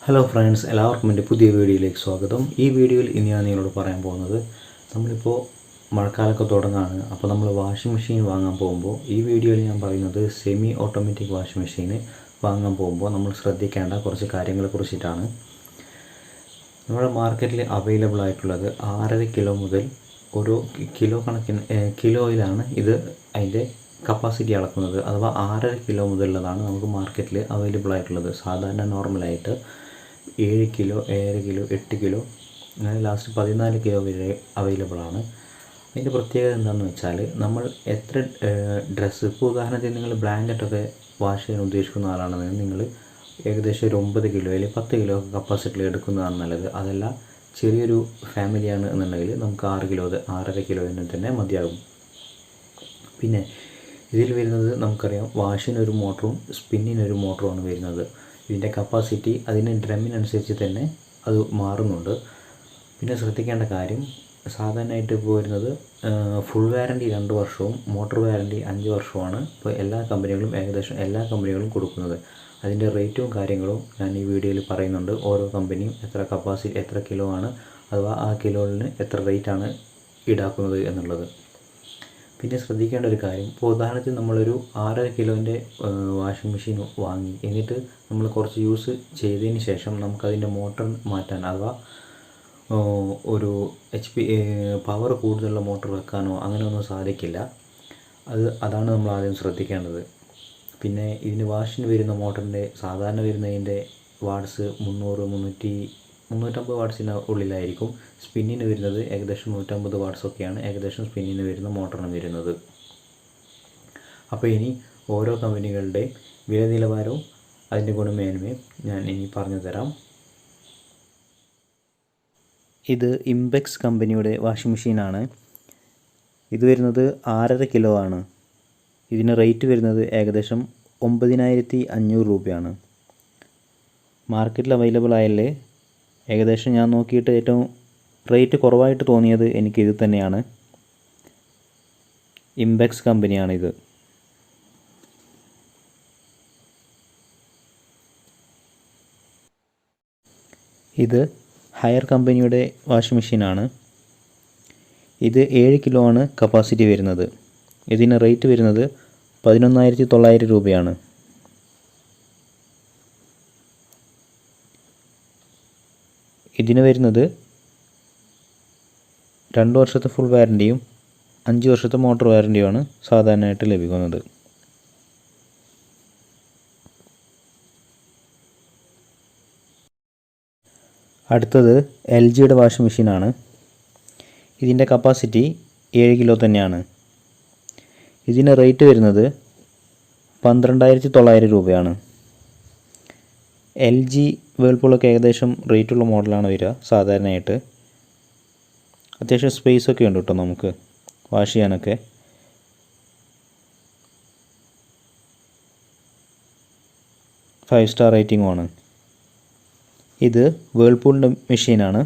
Hello friends, എല്ലാവർക്കും എൻ്റെ പുതിയ വീഡിയോയിലേക്ക് സ്വാഗതം. ഈ വീഡിയോയിൽ ഇനി ഞാൻ നിങ്ങളോട് പറയാൻ പോകുന്നത്, നമ്മളിപ്പോൾ മഴക്കാലമൊക്കെ തുടങ്ങുകയാണ്. അപ്പോൾ നമ്മൾ വാഷിംഗ് മെഷീൻ വാങ്ങാൻ പോകുമ്പോൾ ഈ വീഡിയോയിൽ ഞാൻ പറയുന്നത് സെമി ഓട്ടോമാറ്റിക് വാഷിംഗ് മെഷീൻ വാങ്ങാൻ പോകുമ്പോൾ നമ്മൾ ശ്രദ്ധിക്കേണ്ട കുറച്ച് കാര്യങ്ങളെ കുറിച്ചിട്ടാണ്. നമ്മുടെ മാർക്കറ്റിൽ അവൈലബിൾ ആയിട്ടുള്ളത് 6.5 കിലോ മുതൽ ഓരോ കിലോ കണക്കിന് കിലോയിലാണ് ഇത് അതിൻ്റെ കപ്പാസിറ്റി അളക്കുന്നത്. അഥവാ 6.5 കിലോ മുതലുള്ളതാണ് നമുക്ക് മാർക്കറ്റിൽ അവൈലബിൾ ആയിട്ടുള്ളത്. സാധാരണ നോർമലായിട്ട് 7 കിലോ, 7.5 കിലോ, 8 കിലോ, അങ്ങനെ ലാസ്റ്റ് 14 കിലോ വരെ അവൈലബിൾ ആണ്. അതിൻ്റെ പ്രത്യേകത എന്താണെന്ന് വെച്ചാൽ, നമ്മൾ എത്ര ഡ്രസ്സ്, ഇപ്പോൾ ഉദാഹരണത്തിന് നിങ്ങൾ ബ്ലാങ്കറ്റൊക്കെ വാഷ് ചെയ്യാൻ ഉദ്ദേശിക്കുന്ന ആളാണെന്നുണ്ടെങ്കിൽ നിങ്ങൾ ഏകദേശം ഒരു 9 കിലോ അല്ലെങ്കിൽ 10 കിലോ കപ്പാസിറ്റിയിൽ എടുക്കുന്നതാണ് നല്ലത്. അതല്ല ചെറിയൊരു ഫാമിലിയാണ് എന്നുണ്ടെങ്കിൽ നമുക്ക് 6 കിലോ, 6.5 കിലോ തന്നെ മതിയാകും. പിന്നെ ഇതിൽ വരുന്നത് നമുക്കറിയാം, വാഷിനൊരു മോട്ടറും സ്പിന്നിനൊരു മോട്ടറുമാണ് വരുന്നത്. ഇതിൻ്റെ കപ്പാസിറ്റി അതിന് ഡ്രമ്മിനനുസരിച്ച് തന്നെ അത് മാറുന്നുണ്ട്. പിന്നെ ശ്രദ്ധിക്കേണ്ട കാര്യം, സാധാരണയായിട്ട് ഇപ്പോൾ വരുന്നത് ഫുൾ വാറൻറ്റി 2 വർഷവും മോട്ടോർ വാറൻറ്റി 5 വർഷവുമാണ് ഇപ്പോൾ ഏകദേശം എല്ലാ കമ്പനികളും കൊടുക്കുന്നത്. അതിൻ്റെ റേറ്റും കാര്യങ്ങളും ഞാൻ ഈ വീഡിയോയിൽ പറയുന്നുണ്ട്. ഓരോ കമ്പനിയും എത്ര കിലോ ആണ്, അഥവാ ആ കിലോയിന് എത്ര റേറ്റാണ് ഈടാക്കുന്നത് എന്നുള്ളത്. പിന്നെ ശ്രദ്ധിക്കേണ്ട ഒരു കാര്യം, ഇപ്പോൾ ഉദാഹരണത്തിന് നമ്മളൊരു 6 കിലോൻ്റെ വാഷിംഗ് മെഷീൻ വാങ്ങി, എന്നിട്ട് നമ്മൾ കുറച്ച് യൂസ് ചെയ്തതിന് ശേഷം നമുക്കതിൻ്റെ മോട്ടർ മാറ്റാൻ, അഥവാ ഒരു HP പവർ കൂടുതലുള്ള മോട്ടർ വെക്കാനോ അങ്ങനെയൊന്നും സാധിക്കില്ല. അതാണ് നമ്മൾ ആദ്യം ശ്രദ്ധിക്കേണ്ടത്. പിന്നെ ഇതിന് വാഷിന് വരുന്ന മോട്ടറിൻ്റെ സാധാരണ വരുന്നതിൻ്റെ വാട്ട്സ് 350 വാട്ട്സിന് ഉള്ളിലായിരിക്കും. സ്പിന്നിന് വരുന്നത് ഏകദേശം 150 വാട്ട്സൊക്കെയാണ് ഏകദേശം സ്പിന്നിന് വരുന്ന മോട്ടറിന് വരുന്നത്. അപ്പോൾ ഇനി ഓരോ കമ്പനികളുടെ വില നിലവാരവും അതിൻ്റെ ഗുണമേന്മയും ഞാൻ ഇനി പറഞ്ഞു തരാം. ഇത് ഇംപെക്സ് കമ്പനിയുടെ വാഷിംഗ് മെഷീനാണ്. ഇത് വരുന്നത് 6.5 കിലോ ആണ്. ഇതിന് റേറ്റ് വരുന്നത് ഏകദേശം 9,500 രൂപയാണ്. മാർക്കറ്റിൽ അവൈലബിൾ ആയല്ലേ, ഏകദേശം ഞാൻ നോക്കിയിട്ട് ഏറ്റവും റേറ്റ് കുറവായിട്ട് തോന്നിയത് എനിക്കിത് തന്നെയാണ്. ഇംപെക്സ് കമ്പനിയാണിത്. ഇത് ഹയർ കമ്പനിയുടെ വാഷിംഗ് മെഷീനാണ്. ഇത് 7 കിലോ ആണ് കപ്പാസിറ്റി വരുന്നത്. ഇതിന് റേറ്റ് വരുന്നത് 11,900 രൂപയാണ്. ഇതിന് വരുന്നത് 2 വർഷത്തെ ഫുൾ വാറൻറ്റിയും 5 വർഷത്തെ മോട്ടോർ വാറൻറ്റിയുമാണ് സാധാരണയായിട്ട് ലഭിക്കുന്നത്. അടുത്തത് LGയുടെ വാഷിംഗ് മെഷീനാണ്. ഇതിൻ്റെ കപ്പാസിറ്റി 7 കിലോ തന്നെയാണ്. ഇതിന് റേറ്റ് വരുന്നത് 12,900 രൂപയാണ്. LG വേൾപൂളൊക്കെ ഏകദേശം റേറ്റുള്ള മോഡലാണ് വരിക സാധാരണയായിട്ട്. അത്യാവശ്യം സ്പേസൊക്കെ ഉണ്ട് കേട്ടോ നമുക്ക് വാഷ് ചെയ്യാനൊക്കെ. ഫൈവ് സ്റ്റാർ റേറ്റിംഗുമാണ്. ഇത് വേൾപൂളിൻ്റെ മെഷീനാണ്.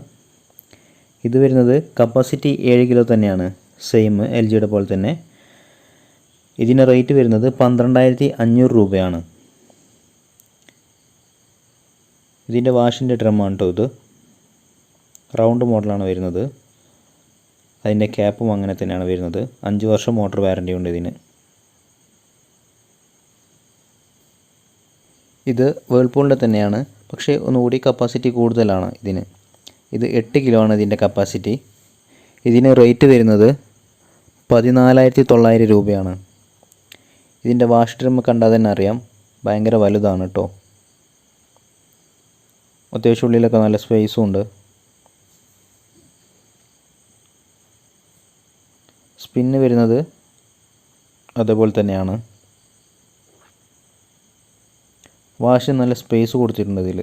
ഇത് വരുന്നത് കപ്പാസിറ്റി 7 കിലോ തന്നെയാണ്, സെയിം LGയുടെ പോലെ തന്നെ. ഇതിന് റേറ്റ് വരുന്നത് 12,500 രൂപയാണ്. ഇതിൻ്റെ വാഷിൻ്റെ ഡ്രമ്മാണ് കേട്ടോ ഇത്. റൗണ്ട് മോഡലാണ് വരുന്നത്. അതിൻ്റെ ക്യാപ്പും അങ്ങനെ തന്നെയാണ് വരുന്നത്. 5 വർഷം മോട്ടോർ വാറൻറ്റി ഉണ്ട് ഇതിന്. ഇത് വേൾപൂളിൻ്റെ തന്നെയാണ്, പക്ഷേ ഒന്നുകൂടി കപ്പാസിറ്റി കൂടുതലാണ് ഇതിന്. ഇത് 8 കിലോ ആണ് ഇതിൻ്റെ കപ്പാസിറ്റി. ഇതിന് റേറ്റ് വരുന്നത് 14,900 രൂപയാണ്. ഇതിൻ്റെ വാഷ് ഡ്രം കണ്ടാൽ തന്നെ അറിയാം, ഭയങ്കര വലുതാണ് കേട്ടോ. അത്യാവശ്യം ഉള്ളിലൊക്കെ നല്ല സ്പേസും ഉണ്ട്. സ്പിന്ന് വരുന്നത് അതേപോലെ തന്നെയാണ്. വാഷ് നല്ല സ്പേസ് കൊടുത്തിട്ടുണ്ട് ഇതിൽ.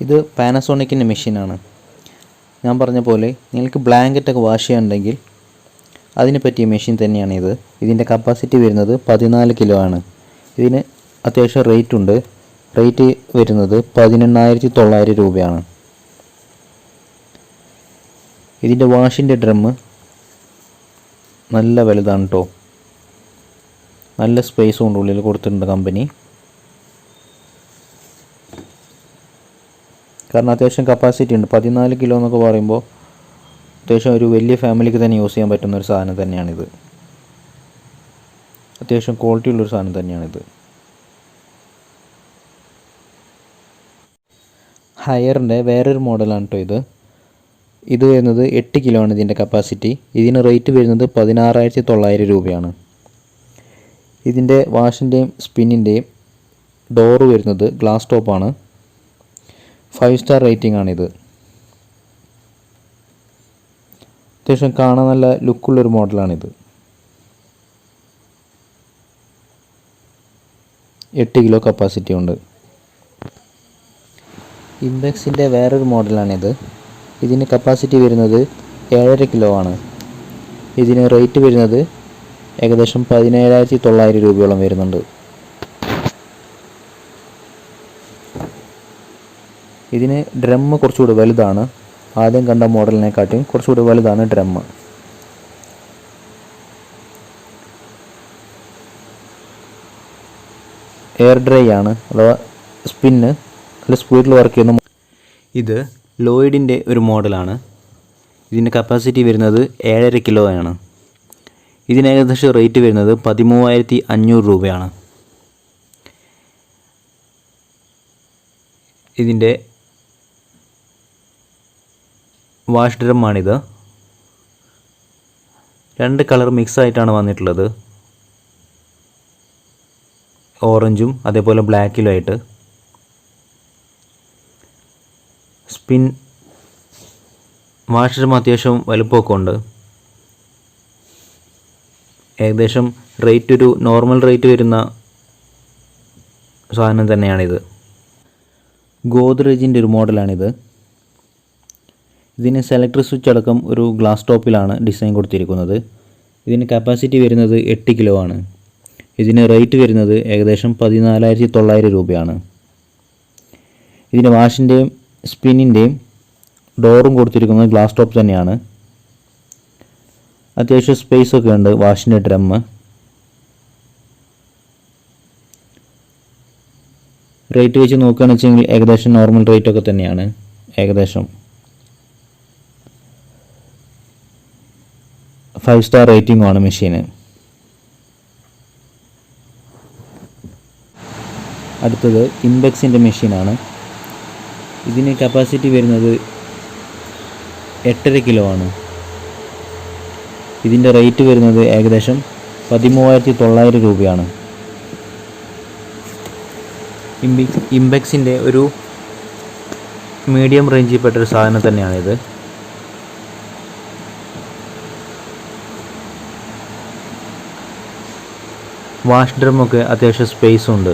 ഇത് പാനസോണിക്കിൻ്റെ മെഷീനാണ്. ഞാൻ പറഞ്ഞ പോലെ നിങ്ങൾക്ക് ബ്ലാങ്കറ്റൊക്കെ വാഷ് ചെയ്യാനുണ്ടെങ്കിൽ അതിന് പറ്റിയ മെഷീൻ തന്നെയാണ് ഇത്. ഇതിൻ്റെ കപ്പാസിറ്റി വരുന്നത് 14 കിലോ ആണ്. ഇതിന് അത്യാവശ്യം റേറ്റ് ഉണ്ട്. റേറ്റ് വരുന്നത് 18,900 രൂപയാണ്. ഇതിൻ്റെ വാഷിൻ്റെ ഡ്രമ്മ് നല്ല വലുതാണ് കേട്ടോ. നല്ല സ്പേസ് കൊണ്ട് ഉള്ളിൽ കൊടുത്തിട്ടുണ്ട് കമ്പനി. കാരണം അത്യാവശ്യം കപ്പാസിറ്റി ഉണ്ട്. 14 കിലോ എന്നൊക്കെ പറയുമ്പോൾ അത്യാവശ്യം ഒരു വലിയ ഫാമിലിക്ക് തന്നെ യൂസ് ചെയ്യാൻ പറ്റുന്ന ഒരു സാധനം തന്നെയാണിത്. അത്യാവശ്യം ക്വാളിറ്റി ഉള്ളൊരു സാധനം തന്നെയാണിത്. ഹയറിൻ്റെ വേറൊരു മോഡലാണ് കേട്ടോ ഇത് വരുന്നത് 8 കിലോ ആണ് ഇതിൻ്റെ കപ്പാസിറ്റി. ഇതിന് റേറ്റ് വരുന്നത് 16,900 രൂപയാണ്. ഇതിൻ്റെ വാഷിൻ്റെയും സ്പിന്നിൻ്റെയും ഡോറ് വരുന്നത് ഗ്ലാസ് ടോപ്പാണ്. 5 സ്റ്റാർ റേറ്റിംഗ് ആണിത്. അത്യാവശ്യം കാണാൻ നല്ല ലുക്കുള്ളൊരു മോഡലാണിത്. 8 കിലോ കപ്പാസിറ്റി ഉണ്ട്. ഇംബെക്സിൻ്റെ വേറൊരു മോഡലാണിത്. ഇതിന് കപ്പാസിറ്റി വരുന്നത് 7.5 കിലോ ആണ്. ഇതിന് റേറ്റ് വരുന്നത് ഏകദേശം 17,900 രൂപയോളം വരുന്നുണ്ട്. ഇതിന് ഡ്രം കുറച്ചുകൂടി വലുതാണ്. ആദ്യം കണ്ട മോഡലിനെക്കാട്ടും കുറച്ചുകൂടി വലുതാണ് ഡ്രം. എയർ ഡ്രൈ ആണ്, അഥവാ സ്പിന്ന് നല്ല സ്പീഡിൽ വർക്ക് ചെയ്യുന്ന. ഇത് ലോയിഡിൻ്റെ ഒരു മോഡലാണ്. ഇതിൻ്റെ കപ്പാസിറ്റി വരുന്നത് 7.5 കിലോ ആണ്. ഇതിന് ഏകദേശം റേറ്റ് വരുന്നത് 13,500 രൂപയാണ്. ഇതിൻ്റെ വാഷ് ഡ്രം ആണിത്. 2 കളർ മിക്സ് ആയിട്ടാണ് വന്നിട്ടുള്ളത്, ഓറഞ്ചും അതേപോലെ ബ്ലാക്കിലുമായിട്ട്. സ്പിൻ വാഷ് ഡ്രം അത്യാവശ്യം വലുപ്പമൊക്കെ ഉണ്ട്. ഏകദേശം റേറ്റ് ഒരു നോർമൽ റേറ്റ് വരുന്ന സാധനം തന്നെയാണിത്. ഗോദ്രേജിൻ്റെ ഒരു മോഡലാണിത്. ഇതിന് സെലക്ടർ സ്വിച്ച് അടക്കം ഒരു ഗ്ലാസ് ടോപ്പിലാണ് ഡിസൈൻ കൊടുത്തിരിക്കുന്നത്. ഇതിന് കപ്പാസിറ്റി വരുന്നത് 8 കിലോ ആണ്. ഇതിന് റേറ്റ് വരുന്നത് ഏകദേശം 14,900 രൂപയാണ്. ഇതിന് വാഷിൻ്റെയും സ്പിന്നിൻ്റെയും ഡോറും കൊടുത്തിരിക്കുന്നത് ഗ്ലാസ് ടോപ്പ് തന്നെയാണ്. അത്യാവശ്യം സ്പേസൊക്കെ ഉണ്ട് വാഷിൻ്റെ ഡ്രം. റേറ്റ് വെച്ച് നോക്കുകയാണെന്ന് വെച്ചെങ്കിൽ ഏകദേശം നോർമൽ റേറ്റൊക്കെ തന്നെയാണ്. ഏകദേശം 5 സ്റ്റാർ റേറ്റിംഗുമാണ് മെഷീന്. അടുത്തത് ഇംബെക്സിൻ്റെ മെഷീനാണ്. ഇതിന് കപ്പാസിറ്റി വരുന്നത് 8.5 കിലോ ആണ്. ഇതിൻ്റെ റേറ്റ് വരുന്നത് ഏകദേശം 13,900 രൂപയാണ്. ഇംബെക്സിൻ്റെ ഒരു മീഡിയം റേഞ്ചിൽപ്പെട്ടൊരു സാധനം തന്നെയാണിത്. വാഷ് ഡ്രമ്മൊക്കെ അത്യാവശ്യം സ്പേസ് ഉണ്ട്.